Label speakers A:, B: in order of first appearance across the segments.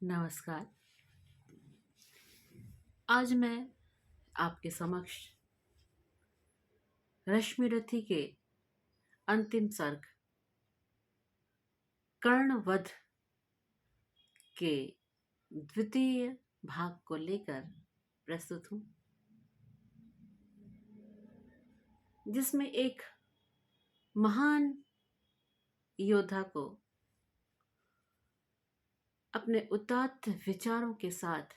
A: नमस्कार। आज मैं आपके समक्ष रश्मिरथी के अंतिम सर्ग कर्णवध के द्वितीय भाग को लेकर प्रस्तुत हूँ, जिसमें एक महान योद्धा को अपने उदात्त विचारों के साथ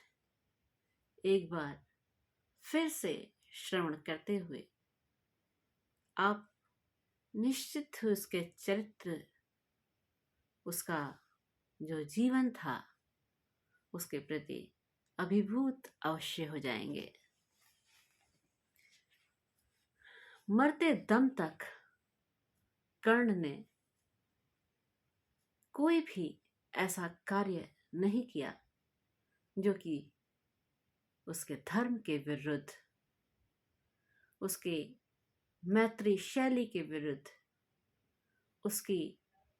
A: एक बार फिर से श्रवण करते हुए आप निश्चित उसके चरित्र, उसका जो जीवन था, उसके प्रति अभिभूत अवश्य हो जाएंगे। मरते दम तक कर्ण ने कोई भी ऐसा कार्य नहीं किया जो कि उसके धर्म के विरुद्ध, उसके मैत्री शैली के विरुद्ध, उसकी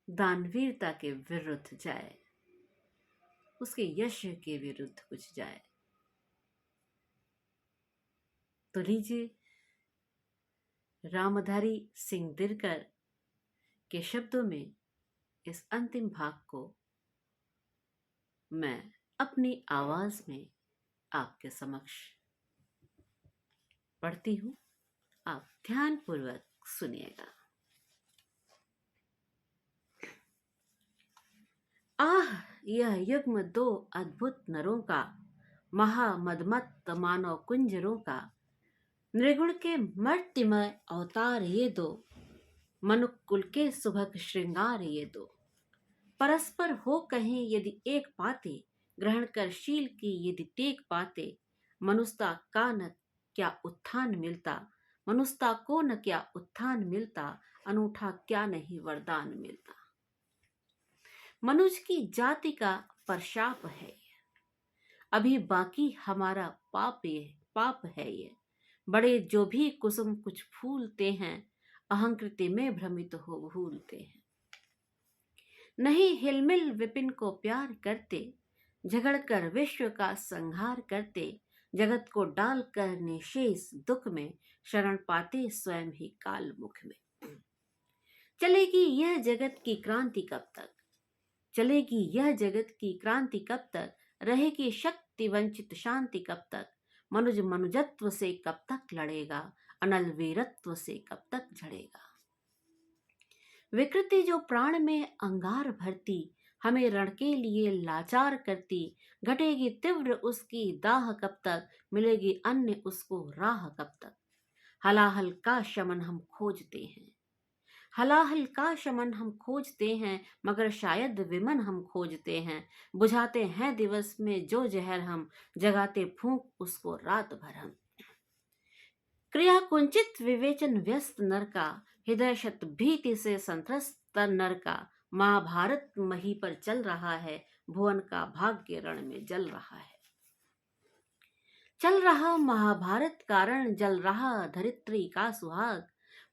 A: दानवीरता के विरुद्ध जाए, उसके यश के विरुद्ध कुछ जाए। तो लीजिए, रामधारी सिंह दिनकर के शब्दों में इस अंतिम भाग को मैं अपनी आवाज में आपके समक्ष पढ़ती हूँ। आप ध्यानपूर्वक सुनिएगा। आह, यह युग्म दो अद्भुत नरों का, महामदमत्त मानव कुंजरों का, नृगुण के मर्तिमय अवतार ये दो, मनुकुल के सुभग श्रृंगार ये दो। परस्पर हो कहें यदि एक पाते, ग्रहण कर शील की यदि टेक पाते, मनुष्यता का न क्या उत्थान मिलता, मनुष्यता को न क्या उत्थान मिलता, अनूठा क्या नहीं वरदान मिलता। मनुष्य की जाति का परशाप है, अभी बाकी हमारा पाप है ये। बड़े जो भी कुसुम कुछ फूलते हैं, अहंकृति में भ्रमित हो भूलते हैं। नहीं हिलमिल विपिन को प्यार करते, झगड़ कर विश्व का संहार करते, जगत को डाल कर निशेष दुख में, शरण पाते स्वयं ही काल मुख में। चलेगी यह जगत की क्रांति कब तक, चलेगी यह जगत की क्रांति कब तक, रहेगी शक्ति वंचित शांति कब तक, मनुज मनुजत्व से कब तक लड़ेगा, अनल वीरत्व से कब तक झड़ेगा। विकृति जो प्राण में अंगार भरती, हमें रण के लिए लाचार करती, घटेगी तीव्र उसकी दाह कब तक, मिलेगी अन्य उसको राह कब तक। हलाहल का शमन हम खोजते हैं, हलाहल का शमन हम खोजते हैं, मगर शायद विमन हम खोजते हैं। बुझाते हैं दिवस में जो जहर हम, जगाते फूंक उसको रात भर हम। क्रिया कुंचित विवेचन व्यस्त नर का, हृदय शत भीति से संत्रस्त नर का। महाभारत मही पर चल रहा है, भुवन का भाग्य रण में जल रहा है। चल रहा महाभारत कारण, जल रहा धरित्री का सुहाग।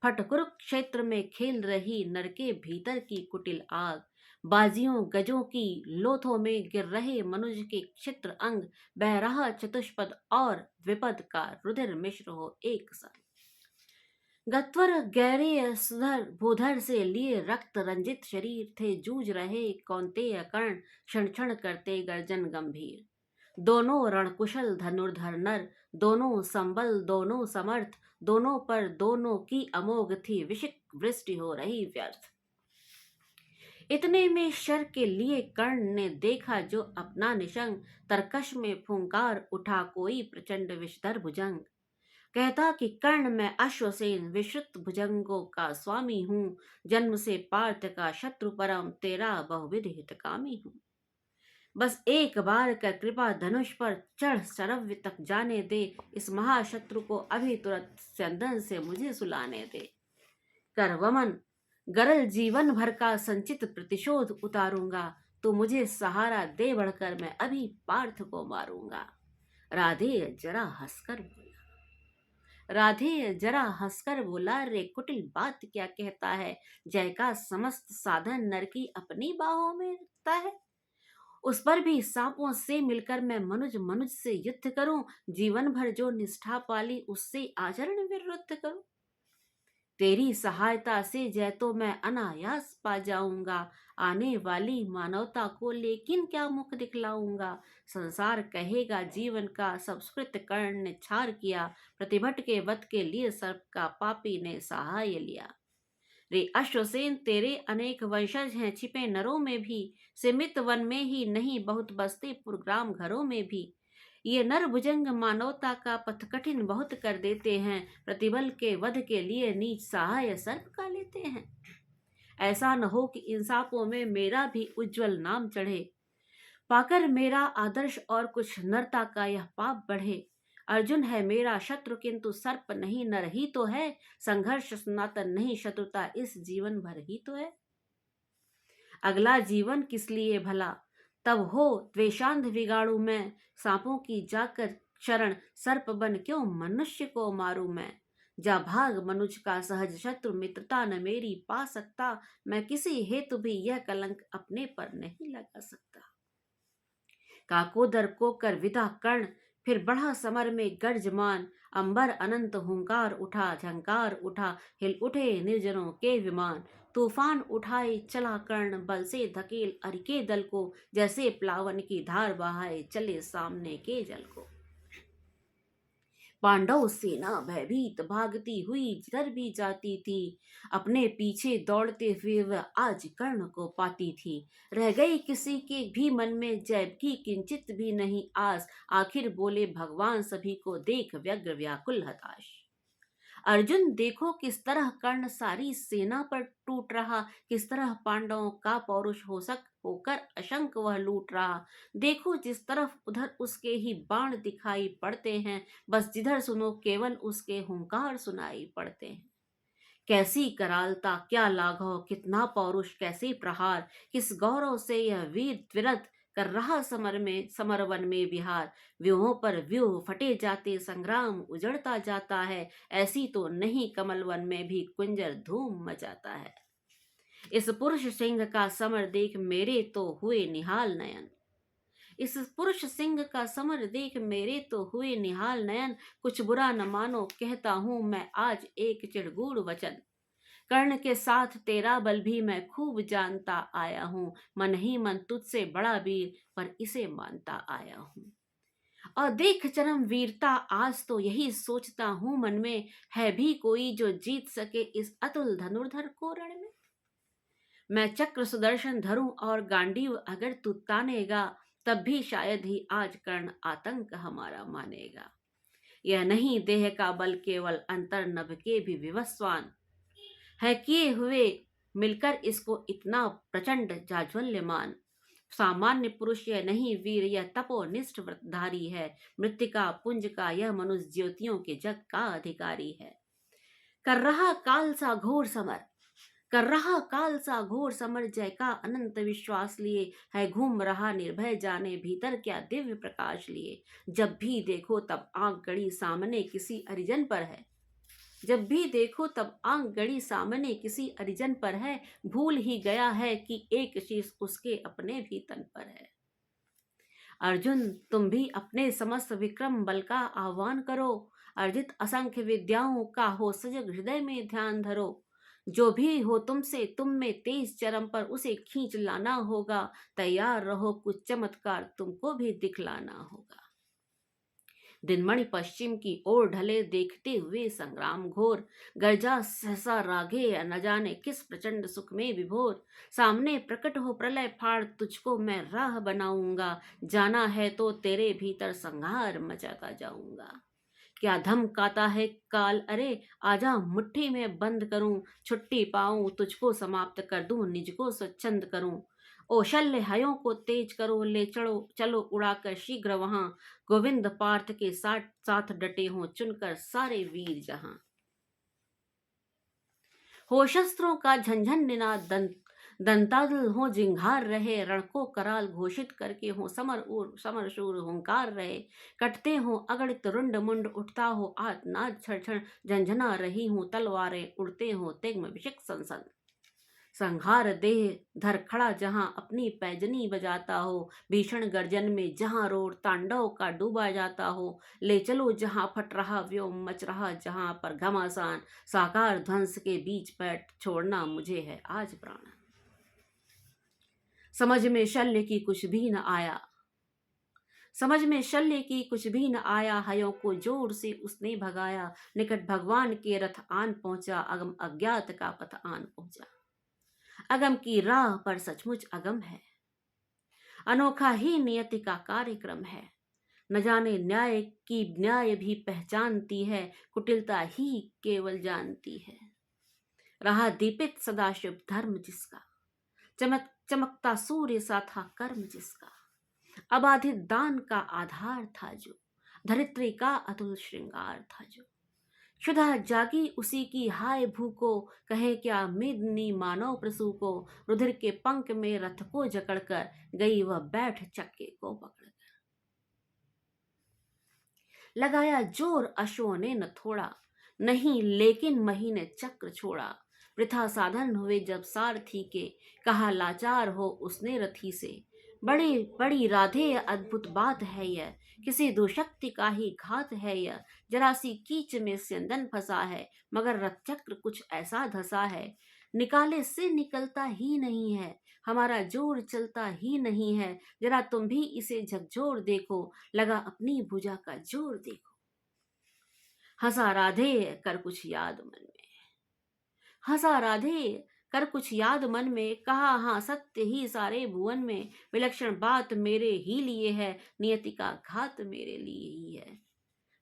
A: फट कुरुक्षेत्र में खेल रही नर के भीतर की कुटिल आग। बाजियों गजों की लोथों में गिर रहे मनुज के क्षित्र अंग, बह रहा चतुष्पद और विपद का रुधिर मिश्र हो एक संग। गत्वर गैरीय सुधर भूधर से लिए रक्त रंजित शरीर थे, जूझ रहे कौन्तेय कर्ण, क्षण क्षण करते गर्जन गंभीर। दोनों रणकुशल धनुर्धर नर, दोनों संबल दोनों समर्थ, दोनों पर दोनों की अमोघ थी विशिक वृष्टि हो रही व्यर्थ। इतने में शर के लिए कर्ण ने देखा जो अपना निशंग, तरकश में फुंकार उठा कोई प्रचंड विषधर भुजंग। कहता कि कर्ण मैं अश्वसेन विश्रुत भुजंगों का स्वामी हूँ, जन्म से पार्थ का शत्रु परम, तेरा बहुविध हितकामी हूँ। बस एक बार कर कृपा धनुष पर चढ़ सरव्य तक जाने दे, इस महाशत्रु को अभी तुरंत स्यंदन से मुझे सुलाने दे। कर वमन गरल जीवन भर का संचित प्रतिशोध उतारूंगा, तो मुझे सहारा दे बढ़कर मैं अभी पार्थ को मारूंगा। राधे जरा हंसकर बोला, राधे जरा हंसकर बोला, रे कुटिल बात क्या कहता है, जय का समस्त साधन नर की अपनी बाहों में रखता है। उस पर भी सांपों से मिलकर मैं मनुज मनुज से युद्ध करूं, जीवन भर जो निष्ठा पाली उससे आचरण विरुद्ध करूं। तेरी सहायता से जय तो मैं अनायास पा जाऊंगा, आने वाली मानवता को लेकिन क्या मुख दिखलाऊंगा। संसार कहेगा जीवन का संस्कृत कर्ण ने छार किया, प्रतिभट के वध के लिए सर्प का पापी ने सहाय लिया। रे अश्वसेन तेरे अनेक वंशज हैं छिपे नरों में भी, सीमित वन में ही नहीं बहुत बसते पुरग्राम घरों में भी। ये नर भुजंग मानवता का पथ कठिन बहुत कर देते हैं, प्रतिबल के वध के लिए नीच सहाय सर्प का लेते हैं। ऐसा न हो कि इंसाफों में मेरा भी उज्जवल नाम चढ़े, पाकर मेरा आदर्श और कुछ नरता का यह पाप बढ़े। अर्जुन है मेरा शत्रु किंतु सर्प नहीं, नर ही तो है, संघर्ष सनातन नहीं, शत्रुता इस जीवन भर ही तो है। अगला जीवन किस लिए भला, तब हो द्वेषांध बिगाड़ू मैं, सांपों की जाकर शरण सर्प बन क्यों मनुष्य को मारू मैं। जा भाग मनुज का सहज शत्रु, मित्रता न मेरी पा सकता, मैं किसी हेतु भी यह कलंक अपने पर नहीं लगा सकता। काकोदर को कर विदा कर्ण, फिर बढ़ा समर में गर्जमान, अंबर अनंत हुंकार उठा, झंकार उठा, हिल उठे निर्जनों के विमान। तूफान उठाए चला कर्ण, बल से धकेल अरिके दल को, जैसे प्लावन की धार बहाए चले सामने के जल को। पांडव सेना भयभीत भागती हुई जिधर भी जाती थी, अपने पीछे दौड़ते हुए वह आज कर्ण को पाती थी। रह गई किसी के भी मन में जय की किंचित भी नहीं आस, आखिर बोले भगवान सभी को देख व्यग्र व्याकुल हताश। अर्जुन देखो किस तरह कर्ण सारी सेना पर टूट रहा, किस तरह पांडवों का पौरुष हो सक होकर अशंक वह लूट रहा। देखो जिस तरफ उधर उसके ही बाण दिखाई पड़ते हैं, बस जिधर सुनो केवल उसके हुंकार सुनाई पड़ते हैं। कैसी करालता क्या लाघव, कितना पौरुष कैसे प्रहार, किस गौरव से यह वीर त्विरत कर रहा समरवन में विहार। व्यूहों पर व्यूह फटे जाते, संग्राम उजड़ता जाता है, ऐसी तो नहीं कमलवन में भी कुंजर धूम मचाता है। इस पुरुष सिंह का समर देख मेरे तो हुए निहाल नयन, इस पुरुष सिंह का समर देख मेरे तो हुए निहाल नयन। कुछ बुरा न मानो कहता हूं मैं आज एक चिड़गूड़ वचन, कर्ण के साथ तेरा बल भी मैं खूब जानता आया हूं, मन ही मन तुझसे बड़ा वीर पर इसे मानता आया हूं। और देख चरम वीरता आज तो यही सोचता हूं मन में, है भी कोई जो जीत सके इस अतुल धनुर्धर को रण में। मैं चक्र सुदर्शन धरूं और गांडीव अगर तू तानेगा, तब भी शायद ही आज कर्ण आतंक हमारा मानेगा। यह नहीं देह का बल केवल अंतर नभ के भी विवस्वान है किए हुए मिलकर इसको इतना प्रचंड जाज्वल्यमान। सामान्य पुरुष यह नहीं वीर, यह तपोनिष्ठ व्रतधारी है, मृत्तिका पुंज का यह मनुष्य ज्योतियों के जग का अधिकारी है। कर रहा काल सा घोर समर, कर रहा काल सा घोर समर, जय का अनंत विश्वास लिए है घूम रहा निर्भय, जाने भीतर क्या दिव्य प्रकाश लिए। जब भी देखो तब आंख गड़ी सामने किसी अरिजन पर है, जब भी देखो तब आंख गड़ी सामने किसी अरिजन पर है, भूल ही गया है कि एक शीश उसके अपने भी तन पर है। अर्जुन तुम भी अपने समस्त विक्रम बल का आह्वान करो, अर्जित असंख्य विद्याओं का हो सजग हृदय में ध्यान धरो। जो भी हो तुमसे तुम में तेज चरम पर उसे खींच लाना होगा, तैयार रहो कुछ चमत्कार तुमको भी दिखलाना होगा। दिनमणि पश्चिम की ओर ढले देखते हुए संग्राम घोर, गर्जा सहसा रागे न जाने किस प्रचंड सुख में विभोर। सामने प्रकट हो प्रलय फाड़ तुझको मैं राह बनाऊंगा, जाना है तो तेरे भीतर संहार मचाता जाऊंगा। क्या धमकाता है काल अरे, आजा मुट्ठी में बंद करूं, छुट्टी पाऊं तुझको समाप्त कर दूं, निज को स्वच्छंद करूं। ओ शल्य हयों को तेज करो, ले चलो चलो उड़ाकर शीघ्र वहां, गोविंद पार्थ के साथ साथ डटे हों चुनकर सारे वीर जहां। हो शस्त्रों का झंझन निनाद, दंतादल हो जिंघार रहे, रण को कराल घोषित करके हो समर शूर हुंकार रहे। कटते हो अगणित रुंड मुंड, उठता हो आतनाद छड़ छड़, झंझना रही हूं तलवारें, उड़ते हो तिग्म विशिक संसन। संहार देह धर खड़ा जहां अपनी पैजनी बजाता हो, भीषण गर्जन में जहां रोर तांडव का डूबा जाता हो, ले चलो जहां फट रहा व्योम मच रहा जहां पर घमासान, साकार ध्वंस के बीच पैर छोड़ना मुझे है आज प्राण। समझ में शल्य की कुछ भी न आया, समझ में शल्य की कुछ भी न आया, हयों को जोर से उसने भगाया, निकट भगवान के रथ आन पहुंचा, अगम अज्ञात का पथ आन पहुंचा। अगम की राह पर सचमुच अगम है, अनोखा ही नियति का कार्यक्रम है, न जाने न्याय की न्याय भी पहचानती है, कुटिलता ही केवल जानती है। रहा दीपित सदाशिव धर्म जिसका, चमकता सूर्य सा था कर्म जिसका, अबाधित दान का आधार था जो, धरित्री का अतुल श्रृंगार था जो। क्षुधा जागी उसी की हाय भू को, कहे क्या मेदिनी मानव प्रसू को, रुधिर के पंख में रथ को जकड़कर गई वह बैठ चक्के को पकड़कर। लगाया जोर अश्वों ने न थोड़ा, नहीं लेकिन महीने चक्र छोड़ा, वृथा साधन हुए जब सारथी के, कहा लाचार हो उसने रथी से, बड़ी बड़ी राधे अद्भुत बात है यह, किसी दुशक्ति का ही घात है यह, जरा सी कीच में स्यंदन फंसा है, मगर रथ चक्र कुछ ऐसा धसा है, निकाले से निकलता ही नहीं है, हमारा जोर चलता ही नहीं है, जरा तुम भी इसे झकझोर देखो, लगा अपनी भुजा का जोर देखो। हंसा राधे कर कुछ याद मन में, हंसा राधे कर कुछ याद मन में, कहा हाँ सत्य ही सारे भुवन में, विलक्षण बात मेरे ही लिए है, नियति का घात मेरे लिए ही है,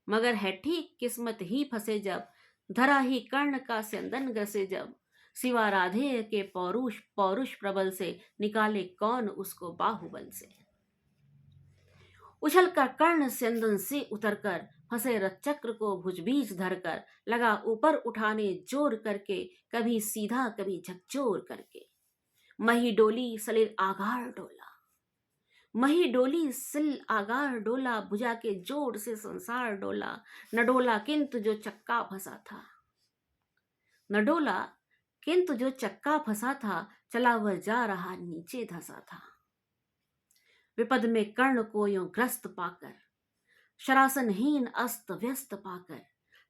A: मगर है ठीक किस्मत ही फंसे जब, धरा ही कर्ण का स्यंदन ग्रसे जब, सिवा राधे के पौरुष पौरुष प्रबल से, निकाले कौन उसको बाहुबल से। उछल कर कर्ण स्यंदन से उतरकर, फंसे रथ चक्र को भुजबीज धरकर, लगा ऊपर उठाने जोर करके, कभी सीधा कभी झकझोर करके। मही डोली सलिल आगार डोला, मही डोली सिल आगार डोला, भुजा के जोर से संसार डोला, न डोला किंतु जो चक्का फंसा था, न डोला किंतु जो चक्का फंसा था, चला वह जा रहा नीचे धंसा था। विपद में कर्ण को यूं ग्रस्त पाकर, शरासनहीन अस्त व्यस्त पाकर,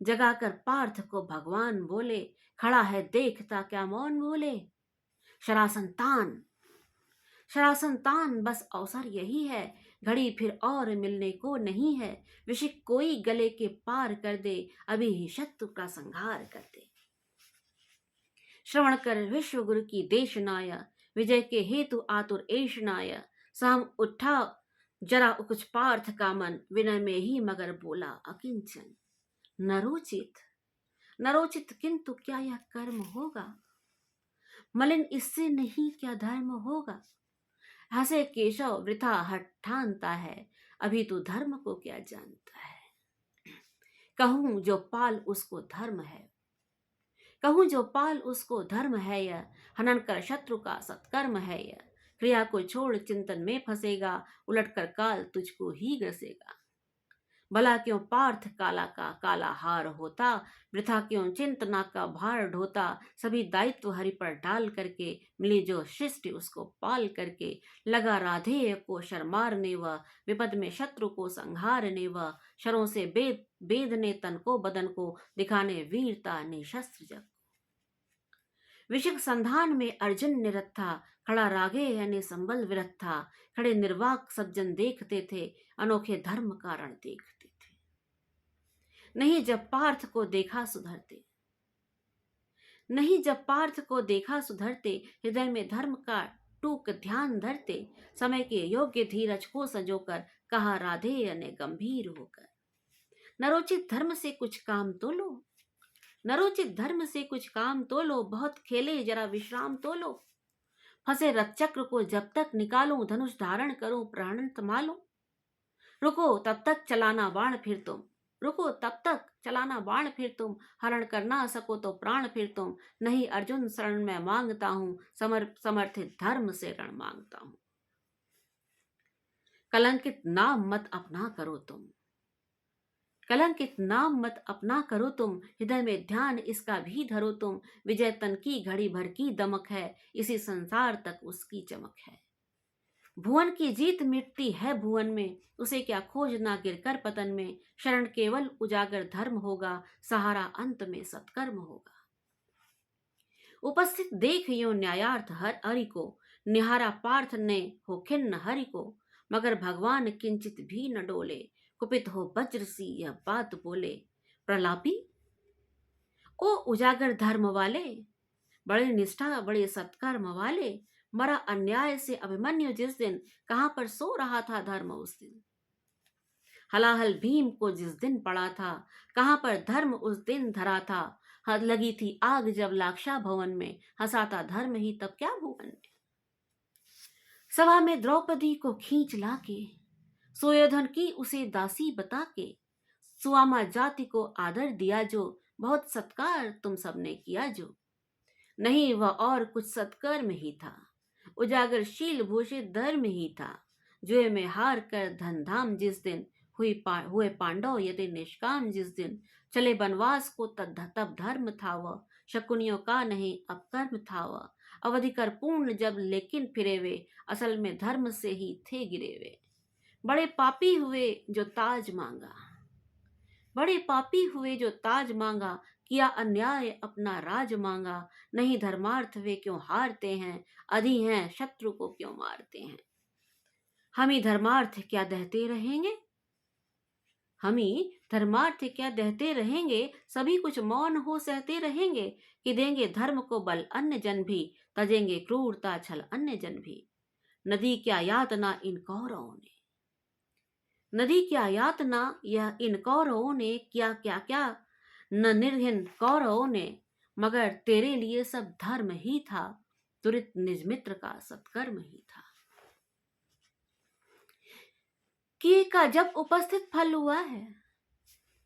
A: जगाकर पार्थ को भगवान बोले, खड़ा है देखता क्या मौन बोले। शरासन तान, शरासन तान बस अवसर यही है, घड़ी फिर और मिलने को नहीं है, विशिक कोई गले के पार कर दे, अभी ही शत्रु का संहार कर दे। श्रवण कर विश्व गुरु की देशनाय, विजय के हेतु आतुर ऐशनाय, साम उठा जरा कुछ पार्थ का मन, विनय में ही मगर बोला अकिंचन। नरोचित नरोचित किंतु क्या यह कर्म होगा, मलिन इससे नहीं क्या धर्म होगा। हंसे केशव वृथा हठ ठानता है, अभी तो धर्म को क्या जानता है। कहूं जो पाल उसको धर्म है, कहूं जो पाल उसको धर्म है यह, हनन कर शत्रु का सत्कर्म है यह। क्रिया को छोड़ चिंतन में फंसेगा, उलट कर काल तुझको ही ग्रसेगा। भला क्यों पार्थ काला का काला हार होता, वृथा क्यों चिंतना का भार ढोता। सभी दायित्व हरि पर डाल करके, मिली जो सृष्टि उसको पाल करके, लगा राधेय को शर मारने व विपद में शत्रु को संहारने व शरों से बेदने तन को बदन को, दिखाने वीरता ने शस्त्र जग। विषिक संधान में अर्जुन निरत था, खड़ा रागे यानी संबल विरत था। खड़े निर्वाक सज्जन देखते थे, अनोखे धर्म कारण देखते थे। नहीं जब पार्थ को देखा सुधरते, नहीं जब पार्थ को देखा सुधरते, हृदय में धर्म का टूक ध्यान धरते। समय के योग्य धीरज को सजोकर, कहा राधेय ने गंभीर होकर। नरोचित धर्म से कुछ काम तो लो, नरोचित धर्म से कुछ काम तो लो, बहुत खेले जरा विश्राम तो लो। फंसे रथ चक्र को जब तक निकालूं, धनुष धारण करूं प्राण संभालूं। रुको तब तक चलाना बाण फिर तुम, रुको तब तक चलाना बाण फिर तुम, हरण कर ना सको तो प्राण फिर तुम। नहीं अर्जुन शरण मैं मांगता हूं, समर्थित धर्म से रण मांगता हूं। कलंकित नाम मत अपना करो तुम, कलंकित नाम मत अपना करो तुम, हृदय में ध्यान इसका भी धरो तुम। विजय तन की घड़ी भर की दमक है, इसी संसार तक उसकी चमक है। भुवन की जीत मिटती है भुवन में, उसे क्या खोजना गिर कर पतन में। शरण केवल उजागर धर्म होगा, सहारा अंत में सत्कर्म होगा। उपस्थित देख यो न्यायार्थ हर हरि को, निहारा पार्थ ने हो खिन्न हरि को। मगर भगवान किंचित भी न डोले, कुपित हो वज्र सी यह बात बोले। प्रलापी ओ उजागर धर्म वाले, बड़े निष्ठा बड़े सत्कर्म वाले। मरा अन्याय से अभिमन्यु जिस दिन, कहां पर सो रहा था धर्म उस दिन। हलाहल भीम को जिस दिन पड़ा था, कहां पर धर्म उस दिन धरा था। हद लगी थी आग जब लाक्षा भवन में, हंसाता धर्म ही तब क्या भुवन में। सभा में द्रौपदी को खींच लाके, सुयोधन की उसे दासी बता के। सुआमा जाति को आदर दिया जो, बहुत सत्कार तुम सबने किया जो। नहीं वह और कुछ सत्कर्म ही था, उजागरशील भूषित धर्म ही था। जुए में हार कर धन धाम जिस दिन, हुए पांडव यदि निष्काम जिस दिन। चले बनवास को तब धर्म था वह, शकुनियों का नहीं अब कर्म था वह। अवधि कर पूर्ण जब लेकिन फिरे वे, असल में धर्म से ही थे गिरे वे। बड़े पापी हुए जो ताज मांगा, बड़े पापी हुए जो ताज मांगा। किया अन्याय अपना राज मांगा, नहीं धर्मार्थ वे क्यों हारते हैं। अधि हैं शत्रु को क्यों मारते हैं। हम ही धर्मार्थ क्या दहते रहेंगे, हम ही धर्मार्थ क्या दहते रहेंगे। सभी कुछ मौन हो सहते रहेंगे, कि देंगे धर्म को बल अन्य जन भी, तजेंगे क्रूरता छल अन्य जन भी। नदी क्या यातना इन कौरवों ने, नदी क्या यातना यह इन कौरवों ने। क्या क्या क्या न निर्घिन कौरवों ने, मगर तेरे लिए सब धर्म ही था। तुरित निज मित्र का सत्कर्म ही था। किए का जब उपस्थित फल हुआ है,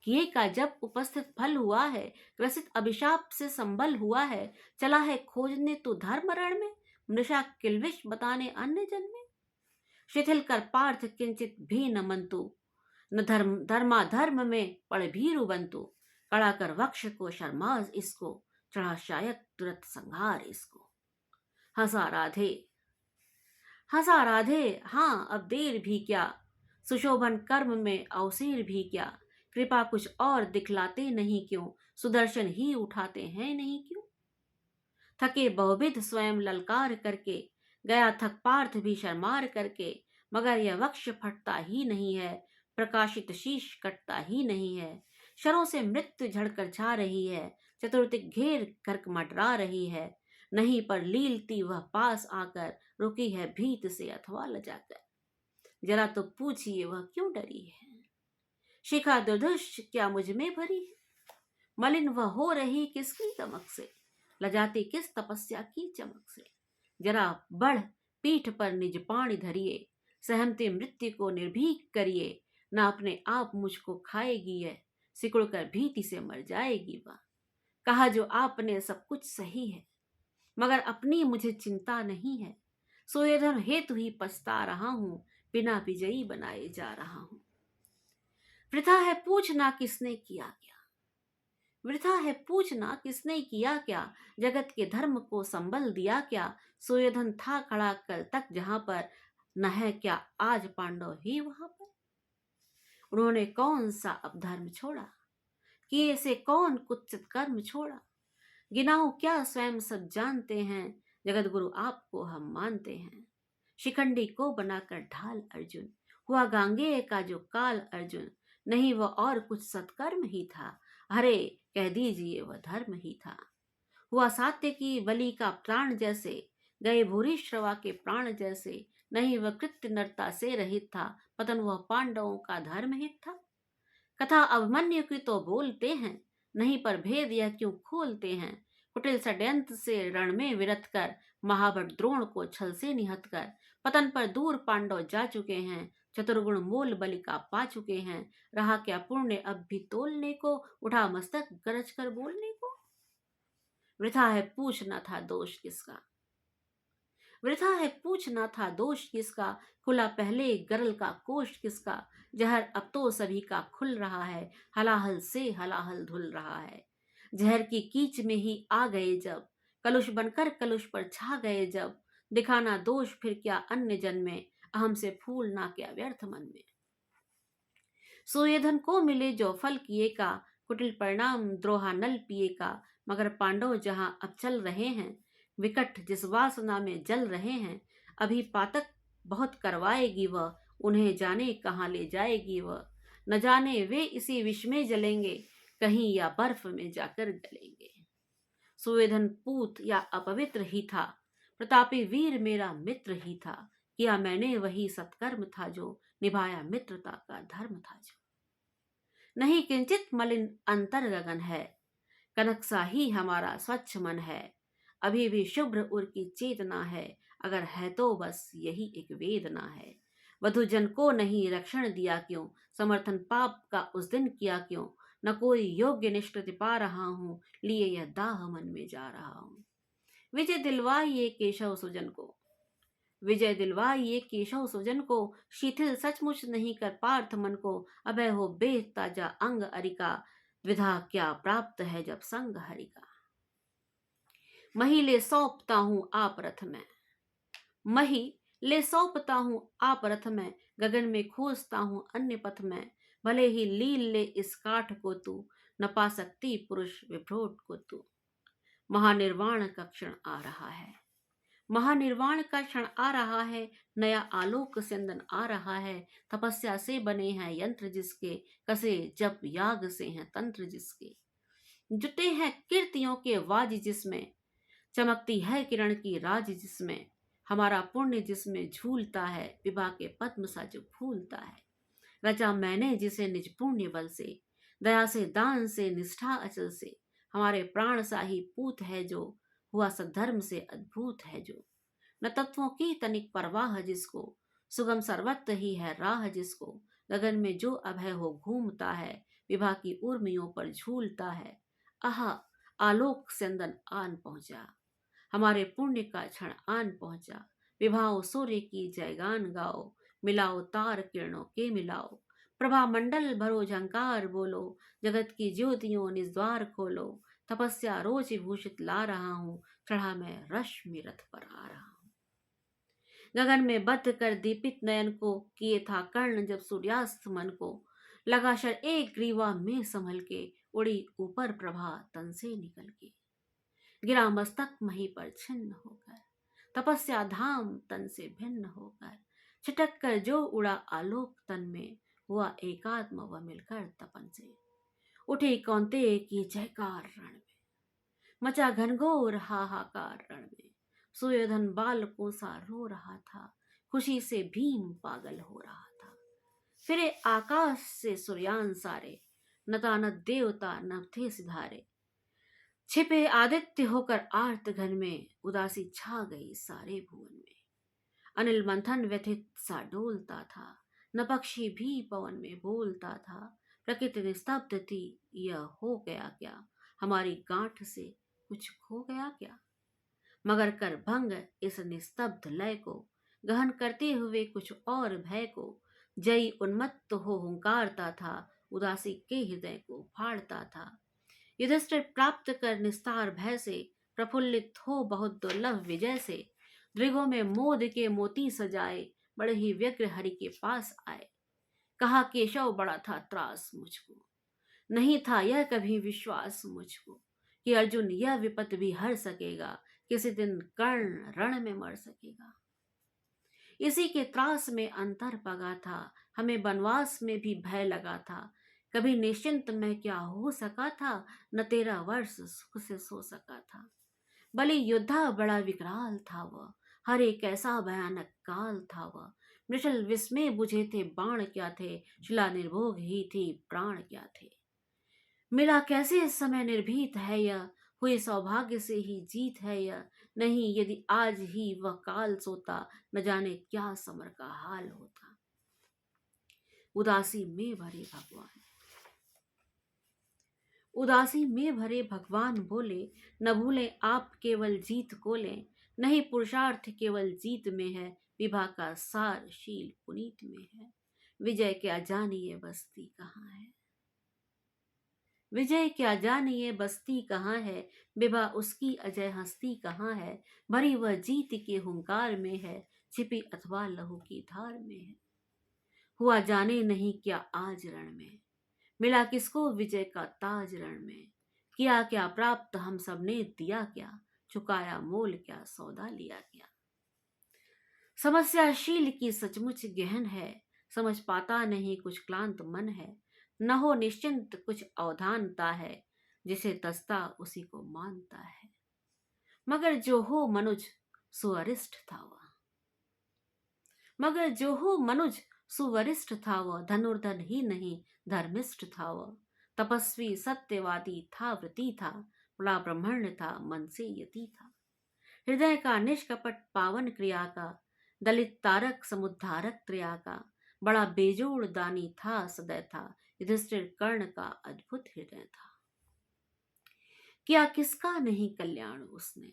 A: किए का जब उपस्थित फल हुआ है। ग्रसित अभिशाप से संबल हुआ है, चला है खोजने तू धर्म रण में। मृषा किल्विष बताने अन्य जन में, शिथिल कर पार्थ किंचित भी न मंतु। न धर्माधर्म में पड़ भीरु बंतु। कड़ा कर वक्ष को शर्माज इसको, चढ़ा शायद तुरंत संहार इसको। हंसा राधे, हंसा राधे हाँ अब देर भी क्या। सुशोभन कर्म में अवसेर भी क्या। कृपा कुछ और दिखलाते नहीं क्यों, सुदर्शन ही उठाते हैं नहीं क्यों। थके बहुविध स्वयं ललकार करके, गया थक पार्थ भी शर्मार करके। मगर यह वक्ष फटता ही नहीं है, प्रकाशित शीश कटता ही नहीं है। शरों से मृत्यु झड़कर छा रही है, चतुर्दिक घेर कर मंडरा रही है। नहीं पर लीलती वह पास आकर, रुकी है भीत से अथवा लजाकर। जरा तो पूछिए वह क्यों डरी है, शिखा दुर्धुष क्या मुझ में भरी है। मलिन वह हो रही किसकी दमक से, लजाती किस तपस्या की चमक से। जरा बढ़ पीठ पर निज पाणी धरिए, सहमते मृत्यु को निर्भीक करिए। न अपने आप मुझको खाएगी है, सिकुड़ कर भीति से मर जाएगी वह। कहा जो आपने सब कुछ सही है, मगर अपनी मुझे चिंता नहीं है। सुयोधन हेतु ही पछता रहा हूं, बिना विजयी बनाए जा रहा हूं। वृथा है पूछना किसने किया क्या, वृथा है पूछना किसने किया क्या। जगत के धर्म को संबल दिया क्या। सुयोधन था खड़ा कल तक जहां पर, न है क्या आज पांडव ही वहां पर। उन्होंने कौन सा अपधर्म छोड़ा, किए से कौन कुत्सित कर्म छोड़ा। गिनाओ क्या स्वयं सब जानते हैं, जगत गुरु आपको हम मानते हैं। शिखंडी को बनाकर ढाल अर्जुन, हुआ गांगेय का जो काल अर्जुन। नहीं वह और कुछ सत्कर्म ही था, अरे कह दीजिए वह धर्म ही था। हुआ सात्य की बलि का प्राण जैसे, गए भूरी श्रवा के प्राण जैसे। नहीं वह कृत्य नरता से रहित था, पतन वह पांडवों का धर्म हित था। कथा अभिमन्यु की तो बोलते हैं, नहीं पर भेद यह क्यों खोलते हैं। कुटिल षड्यंत्र से रण में विरत कर, महाभट द्रोण को छल से निहत कर। पतन पर दूर पांडव जा चुके हैं, चतुर्गुण मूल बलि का पा चुके हैं। रहा क्या पुण्य अब भी तोलने को, उठा मस्तक गरज कर बोलने को। वृथा है पूछना था दोष किसका, वृथा है पूछना था दोष किसका, खुला पहले गरल का कोष किसका। जहर अब तो सभी का खुल रहा है, हलाहल से हलाहल धुल रहा है। जहर की कीच में ही आ गए जब, कलुष बनकर कलुष पर छा गए जब। दिखाना दोष फिर क्या अन्य जन में, अहम से फूलना क्या व्यर्थ मन में। सुयोधन को मिले जो फल किए का, कुटिल परिणाम द्रोहा नल पिए का। मगर पांडव जहां अब चल रहे हैं, विकट जिस वासना में जल रहे हैं। अभी पातक बहुत करवाएगी वह, उन्हें जाने कहाँ ले जाएगी वह। न जाने वे इसी विष में जलेंगे, कहीं या बर्फ में जाकर गलेंगे। सुवेधन पूत या अपवित्र ही था, प्रतापी वीर मेरा मित्र ही था। किया मैंने वही सत्कर्म था जो, निभाया मित्रता का धर्म था जो। नहीं किंचित मलिन अंतर गगन है, कनक सा ही हमारा स्वच्छ मन है। अभी भी शुभ्र उर की चेतना है, अगर है तो बस यही एक वेदना है। वधु जन को नहीं रक्षण दिया क्यों, समर्थन पाप का उस दिन किया क्यों। न कोई योग्य निष्कृति पा रहा हूँ, लिए यह दाह मन में जा रहा हूँ। विजय दिलवाई ये केशव सुजन को, विजय दिलवाई ये केशव सुजन को। शिथिल सचमुच नहीं कर पार्थ मन को, अभय हो बेह ताजा अंग अरिका। विधा क्या प्राप्त है जब संग हरि का। मही ले सौंपता हूं आप रथ में, मही ले सौंपता हूं आप रथ में। गगन में खोजता हूं अन्य पथ में, भले ही लील ले इस काठ को तू। न पा सकती पुरुष विभ्रोट को तू। महानिर्वाण का क्षण आ रहा है, महानिर्वाण का क्षण आ रहा है। नया आलोक सिंदन आ रहा है। तपस्या से बने हैं यंत्र जिसके, कसे जप याग से हैं तंत्र जिसके। जुटे हैं कीर्तियों के वाज जिसमें, चमकती है किरण की राज जिसमें। हमारा पुण्य जिसमें झूलता है, विभा के पद्म सा जो फूलता है। रचा मैंने जिसे निज पुण्य बल से, दया से दान से निष्ठा अचल से। हमारे प्राण सा ही पूत है जो, हुआ सद्धर्म से अद्भुत है जो। न तत्वों की तनिक परवाह जिसको, सुगम सर्वत्र ही है राह जिसको। गगन में जो अभय हो घूमता है, विभा की उर्मियों पर झूलता है। आहा आलोक सिंदन आन पहुंचा, हमारे पुण्य का क्षण आन पहुंचा। विभाओ सूर्य की जयगान गाओ, मिलाओ तार किरणों के मिलाओ। प्रभा मंडल भरो झंकार बोलो, जगत की ज्योतियों निज द्वार खोलो। तपस्या रोज भूषित ला रहा हूँ, चढ़ा मैं रश्मि रथ पर आ रहा हूँ। गगन में बद्ध कर दीपित नयन को, किए था कर्ण जब सूर्यास्त मन को। लगा शर एक ग्रीवा में संभल के, उड़ी ऊपर प्रभा तन से निकल के। गिरा मस्तक मही पर छिन्न होकर, तपस्या धाम तन से भिन्न होकर। छिटक कर जो उड़ा आलोक तन में, हुआ एकात्म व मिलकर तपन से। उठी कौंते की जयकार रण में, मचा घनघोर हाहाकार रण में। सुयोधन बालकों सा रो रहा था, खुशी से भीम पागल हो रहा था। फिरे आकाश से सूर्यान सारे, नतानत देवता नभ थे सिधारे। छिपे आदित्य होकर आर्त घन में, उदासी छा गई सारे भुवन में। अनिल मंथन व्यथित सा डोलता था, न पक्षी भी पवन में बोलता था। प्रकृति निस्तब्ध थी, यह हो गया क्या, हमारी गांठ से कुछ खो गया क्या। मगर कर भंग इस निस्तब्ध लय को, गहन करते हुए कुछ और भय को। जय उन्मत्त हो हुंकारता था, उदासी के हृदय को फाड़ता था। युधिष्ठिर प्राप्त कर निस्तार भय से, प्रफुल्लित हो बहुत दुर्लभ विजय से। दृगों में मोद के मोती सजाए, बड़े ही व्यग्र हरि के पास आए। कहा केशव बड़ा था त्रास मुझको, नहीं था यह कभी विश्वास मुझको। कि अर्जुन यह विपत भी हर सकेगा, किसी दिन कर्ण रण में मर सकेगा। इसी के त्रास में अंतर पगा था, हमें वनवास में भी भय लगा था। कभी निश्चिंत में क्या हो सका था, न 13 वर्ष सुख से सो सका था। बलि योद्धा बड़ा विकराल था वह, हर एक ऐसा भयानक काल था वह। मृषल विस्मय बुझे थे बाण क्या थे, शिला निर्भोग ही थी प्राण क्या थे। मिला कैसे इस समय निर्भीत है यह, हुई सौभाग्य से ही जीत है यह। नहीं यदि आज ही वह काल सोता, न जाने क्या समर का हाल होता। उदासी में भरे भगवान, उदासी में भरे भगवान बोले, न भूले आप केवल जीत को लें। नहीं पुरुषार्थ केवल जीत में है, विभा का सार शील पुनीत में है। विजय क्या जानिए बस्ती कहाँ है, विजय क्या जानिए बस्ती कहाँ है, विभा उसकी अजय हस्ती कहाँ है। भरी वह जीत के हुंकार में है, छिपी अथवा लहू की धार में है। हुआ जाने नहीं क्या आज रण में, मिला किसको विजय का ताज रण में। किया क्या प्राप्त हम सब ने दिया क्या, चुकाया मोल क्या सौदा लिया क्या। समस्याशील की सचमुच गहन है, समझ पाता नहीं कुछ क्लांत मन है। न हो निश्चिंत कुछ अवधानता है, जिसे तसता उसी को मानता है। मगर जो हो मनुज सुअरिष्ठ था वह, मगर जो हो मनुज सुवरिष्ठ था वह। धनुर्धर ही नहीं धर्मिष्ठ था वह, तपस्वी सत्यवादी था व्रती था। बड़ा ब्राह्मण था मन से यति था, हृदय का निष्कपट पावन क्रिया का। दलित तारक समुद्धारक क्रिया का, बड़ा बेजोड़ दानी था सदैव था। युधिष्ठिर कर्ण का अद्भुत हृदय था, किया किसका नहीं कल्याण उसने।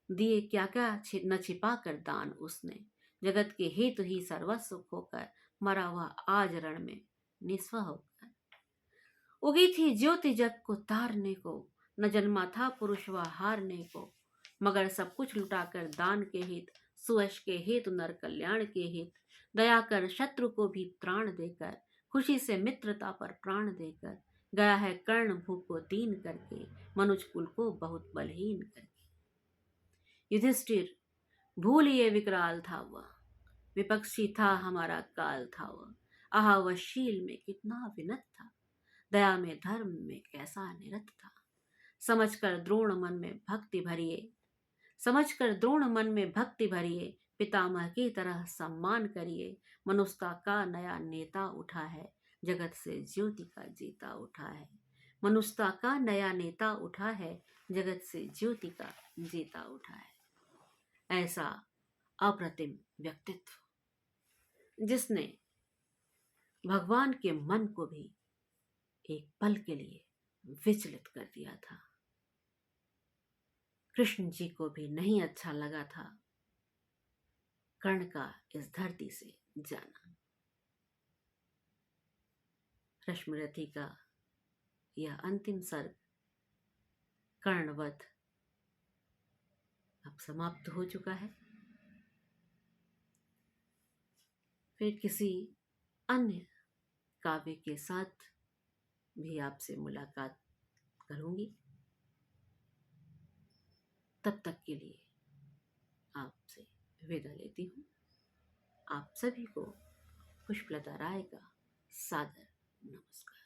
A: दिए क्या क्या न छिपा कर दान उसने। जगत के हेतु ही सर्वस्व खोकर, मरा हुआ आज रण में निस्व होकर। उगी थी ज्योति जग को तारने को, न जन्मा था पुरुष वह हारने को। मगर सब कुछ लुटाकर दान के हित, सुयश के हेतु नर कल्याण के हित। दया कर शत्रु को भी त्राण देकर, खुशी से मित्रता पर प्राण देकर। गया है कर्ण भूप को दीन करके, मनुज कुल को बहुत बलहीन करके। युधिष्ठिर भूलिए विकराल था वह, विपक्षी था हमारा काल था वह। आहा वह शील में कितना विनत था, दया में धर्म में कैसा निरत था। समझकर द्रोण मन में भक्ति भरिए, समझकर द्रोण मन में भक्ति भरिए। पितामह की तरह सम्मान करिए। मनुष्यता का नया नेता उठा है, जगत से ज्योति का जीता उठा है। मनुष्यता का नया नेता उठा है, जगत से ज्योति का जीता उठा है। ऐसा अप्रतिम व्यक्तित्व, जिसने भगवान के मन को भी एक पल के लिए विचलित कर दिया था। कृष्ण जी को भी नहीं अच्छा लगा था कर्ण का इस धरती से जाना। रश्मिरथी का यह अंतिम सर्ग कर्णवध अब समाप्त हो चुका है। फिर किसी अन्य काव्य के साथ भी आपसे मुलाकात करूंगी। तब तक के लिए आपसे विदा लेती हूँ। आप सभी को पुष्पलता राय का सादर नमस्कार।